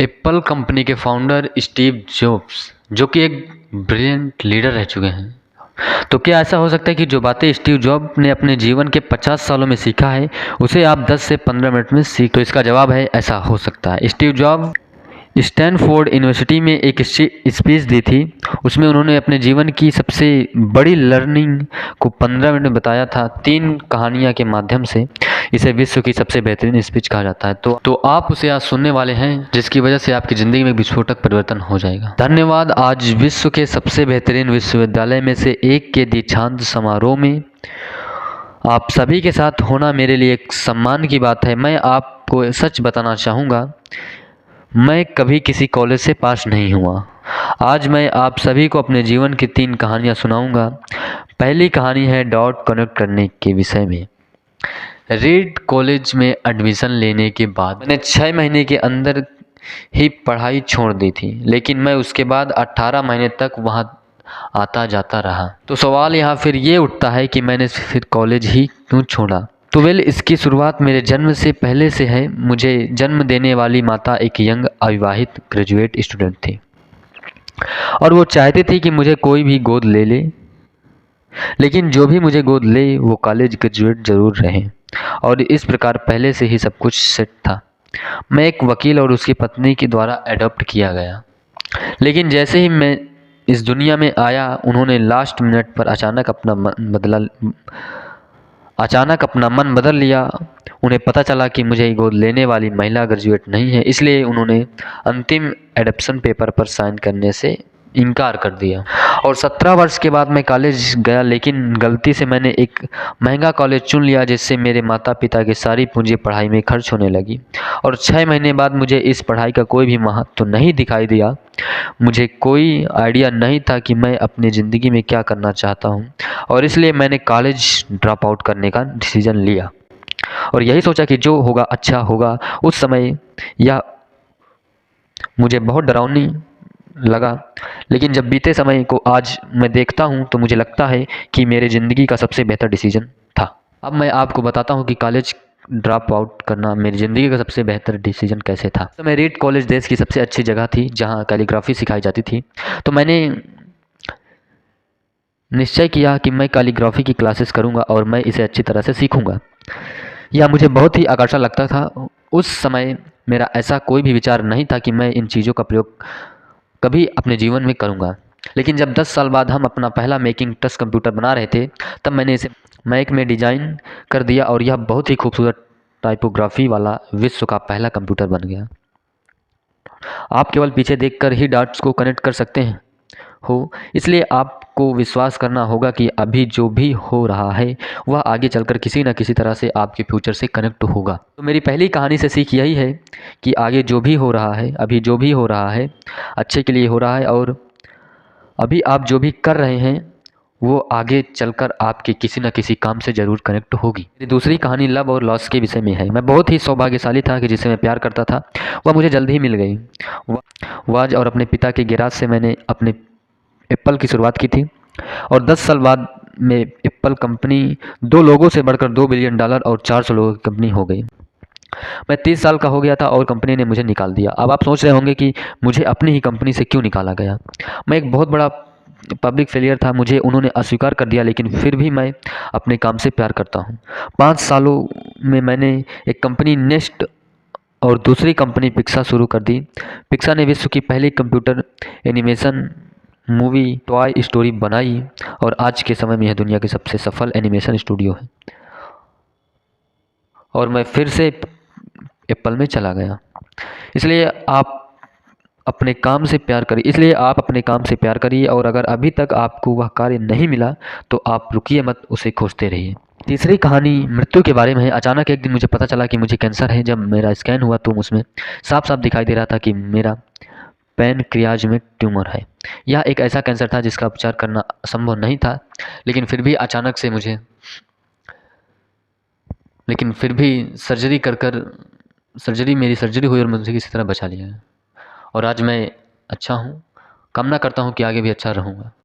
Apple company के founder Steve jobs जो कि एक ब्रिलियंट लीडर रह चुके हैं। तो क्या ऐसा हो सकता है कि जो बातें स्टीव जॉब ने अपने जीवन के 50 सालों में सीखा है उसे आप 10 से 15 मिनट में सीख? तो इसका जवाब है ऐसा हो सकता है। स्टीव जॉब स्टैनफोर्ड यूनिवर्सिटी में एक स्पीच दी थी। उसमें उन्होंने अपने जीवन की सबसे बड़ी लर्निंग को 15 मिनट में बताया था 3 कहानियाँ के माध्यम से। इसे विश्व की सबसे बेहतरीन स्पीच कहा जाता है। तो आप उसे आज सुनने वाले हैं, जिसकी वजह से आपकी ज़िंदगी में विस्फोटक परिवर्तन हो जाएगा। धन्यवाद। आज विश्व के सबसे बेहतरीन विश्वविद्यालय में से एक के दीक्षांत समारोह में आप सभी के साथ होना मेरे लिए एक सम्मान की बात है। मैं आपको सच बताना चाहूँगा, मैं कभी किसी कॉलेज से पास नहीं हुआ। आज मैं आप सभी को अपने जीवन की 3 कहानियाँ सुनाऊंगा। पहली कहानी है डॉट कनेक्ट करने के विषय में। रीड कॉलेज में एडमिशन लेने के बाद मैंने 6 महीने के अंदर ही पढ़ाई छोड़ दी थी, लेकिन मैं उसके बाद 18 महीने तक वहाँ आता जाता रहा। तो सवाल यहाँ फिर ये उठता है कि मैंने फिर कॉलेज ही क्यों छोड़ा। तो इसकी शुरुआत मेरे जन्म से पहले से है। मुझे जन्म देने वाली माता एक यंग अविवाहित ग्रेजुएट स्टूडेंट थी और वो चाहती थी कि मुझे कोई भी गोद ले ले, लेकिन जो भी मुझे गोद ले वो कॉलेज ग्रेजुएट ज़रूर रहे। और इस प्रकार पहले से ही सब कुछ सेट था। मैं एक वकील और उसकी पत्नी के द्वारा अडॉप्ट किया गया, लेकिन जैसे ही मैं इस दुनिया में आया उन्होंने लास्ट मिनट पर अचानक अपना मन बदल लिया। उन्हें पता चला कि मुझे गोद लेने वाली महिला ग्रेजुएट नहीं है, इसलिए उन्होंने अंतिम एडॉप्शन पेपर पर साइन करने से इनकार कर दिया। और 17 वर्ष के बाद मैं कॉलेज गया, लेकिन गलती से मैंने एक महंगा कॉलेज चुन लिया, जिससे मेरे माता पिता की सारी पूंजी पढ़ाई में खर्च होने लगी। और 6 महीने बाद मुझे इस पढ़ाई का कोई भी महत्व नहीं दिखाई दिया। मुझे कोई आइडिया नहीं था कि मैं अपनी ज़िंदगी में क्या करना चाहता हूँ, और इसलिए मैंने कॉलेज ड्रॉप आउट करने का डिसीज़न लिया और यही सोचा कि जो होगा अच्छा होगा। उस समय यह मुझे बहुत डरावनी लगा, लेकिन जब बीते समय को आज मैं देखता हूँ तो मुझे लगता है कि मेरे ज़िंदगी का सबसे बेहतर डिसीजन था। अब मैं आपको बताता हूँ कि कॉलेज ड्रॉप आउट करना मेरी ज़िंदगी का सबसे बेहतर डिसीजन कैसे था। तो मैं रीड कॉलेज देश की सबसे अच्छी जगह थी जहाँ कैलीग्राफी सिखाई जाती थी। तो मैंने निश्चय किया कि मैं कैलीग्राफी की क्लासेस करूँगा और मैं इसे अच्छी तरह से सीखूँगा। यह मुझे बहुत ही आकर्षक लगता था। उस समय मेरा ऐसा कोई भी विचार नहीं था कि मैं इन चीज़ों का प्रयोग कभी अपने जीवन में करूँगा। लेकिन जब 10 साल बाद हम अपना पहला मेकिंग टच कंप्यूटर बना रहे थे, तब मैंने इसे मैक में डिज़ाइन कर दिया और यह बहुत ही खूबसूरत टाइपोग्राफी वाला विश्व का पहला कंप्यूटर बन गया। आप केवल पीछे देखकर ही डॉट्स को कनेक्ट कर सकते हैं हो, इसलिए आपको विश्वास करना होगा कि अभी जो भी हो रहा है वह आगे चलकर किसी न किसी तरह से आपके फ्यूचर से कनेक्ट होगा। तो मेरी पहली कहानी से सीख यही है कि आगे जो भी हो रहा है, अभी जो भी हो रहा है अच्छे के लिए हो रहा है, और अभी आप जो भी कर रहे हैं वो आगे चलकर आपके किसी न किसी काम से ज़रूर कनेक्ट होगी। मेरी दूसरी कहानी लव और लॉस के विषय में है। मैं बहुत ही सौभाग्यशाली था कि जिसे मैं प्यार करता था वह मुझे जल्द ही मिल गई। वाज और अपने पिता के गैराज से मैंने अपने एप्पल की शुरुआत की थी, और 10 साल बाद में एप्पल कंपनी 2 लोगों से बढ़कर $2 बिलियन और 400 लोगों की कंपनी हो गई। मैं 30 साल का हो गया था और कंपनी ने मुझे निकाल दिया। अब आप सोच रहे होंगे कि मुझे अपनी ही कंपनी से क्यों निकाला गया। मैं एक बहुत बड़ा पब्लिक फेलियर था, मुझे उन्होंने अस्वीकार कर दिया, लेकिन फिर भी मैं अपने काम से प्यार करता हूँ। 5 सालों में मैंने एक कंपनी नेस्ट और दूसरी कंपनी पिक्सा शुरू कर दी। पिक्सा ने विश्व की पहली computer animation movie toy story बनाई और आज के समय में यह दुनिया की सबसे सफल एनिमेशन स्टूडियो है। और मैं फिर से एप्पल में चला गया। इसलिए आप अपने काम से प्यार करिए, और अगर अभी तक आपको वह कार्य नहीं मिला तो आप रुकिए मत, उसे खोजते रहिए। तीसरी कहानी मृत्यु के बारे में है। अचानक एक दिन मुझे पता चला कि मुझे कैंसर है। जब मेरा स्कैन हुआ तो उसमें साफ साफ दिखाई दे रहा था कि मेरा पैनक्रियाज में ट्यूमर है। यह एक ऐसा कैंसर था जिसका उपचार करना संभव नहीं था, लेकिन फिर भी मेरी सर्जरी हुई और मुझे किसी तरह बचा लिया है। और आज मैं अच्छा हूँ। कामना करता हूँ कि आगे भी अच्छा रहूँगा।